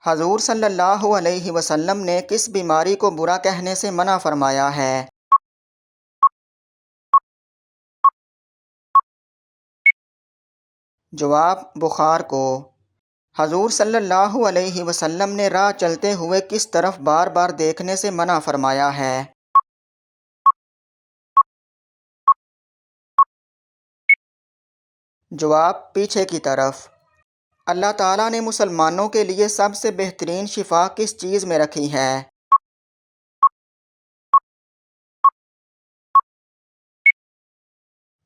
حضور صلی اللہ علیہ وسلم نے کس بیماری کو برا کہنے سے منع فرمایا ہے؟ جواب: بخار کو۔ حضور صلی اللہ علیہ وسلم نے راہ چلتے ہوئے کس طرف بار بار دیکھنے سے منع فرمایا ہے؟ جواب: پیچھے کی طرف۔ اللہ تعالیٰ نے مسلمانوں کے لیے سب سے بہترین شفا کس چیز میں رکھی ہے؟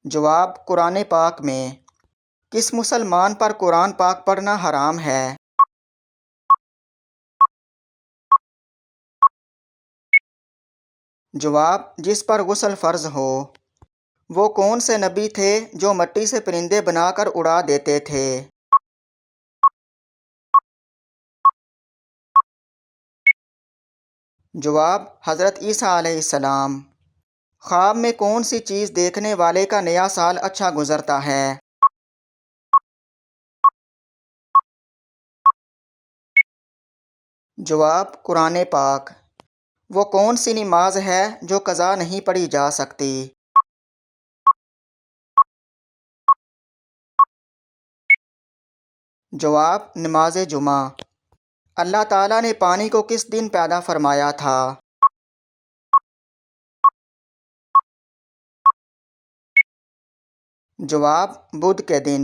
جواب: قرآن پاک میں۔ کس مسلمان پر قرآن پاک پڑھنا حرام ہے؟ جواب: جس پر غسل فرض ہو۔ وہ کون سے نبی تھے جو مٹی سے پرندے بنا کر اڑا دیتے تھے؟ جواب: حضرت عیسیٰ علیہ السلام۔ خواب میں کون سی چیز دیکھنے والے کا نیا سال اچھا گزرتا ہے؟ جواب: قرآن پاک۔ وہ کون سی نماز ہے جو قضا نہیں پڑھی جا سکتی؟ جواب: نماز جمعہ۔ اللہ تعالیٰ نے پانی کو کس دن پیدا فرمایا تھا؟ جواب: بدھ کے دن۔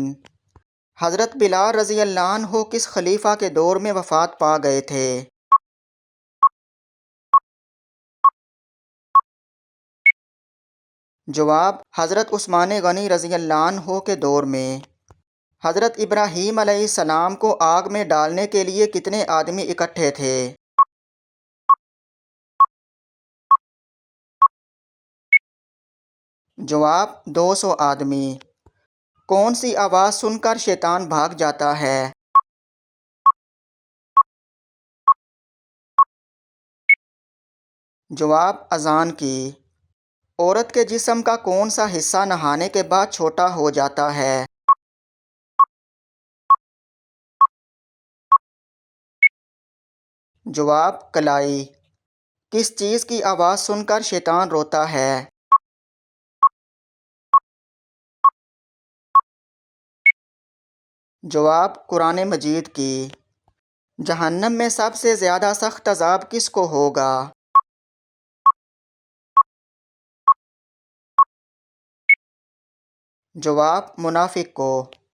حضرت بلال رضی اللہ عنہ کس خلیفہ کے دور میں وفات پا گئے تھے؟ جواب: حضرت عثمان غنی رضی اللہ عنہ کے دور میں۔ حضرت ابراہیم علیہ السلام کو آگ میں ڈالنے کے لیے کتنے آدمی اکٹھے تھے؟ جواب: 200 آدمی۔ کون سی آواز سن کر شیطان بھاگ جاتا ہے؟ جواب: اذان کی۔ عورت کے جسم کا کون سا حصہ نہانے کے بعد چھوٹا ہو جاتا ہے؟ جواب: کلائی۔ کس چیز کی آواز سن کر شیطان روتا ہے؟ جواب: قرآن مجید کی۔ جہنم میں سب سے زیادہ سخت عذاب کس کو ہوگا؟ جواب: منافق کو۔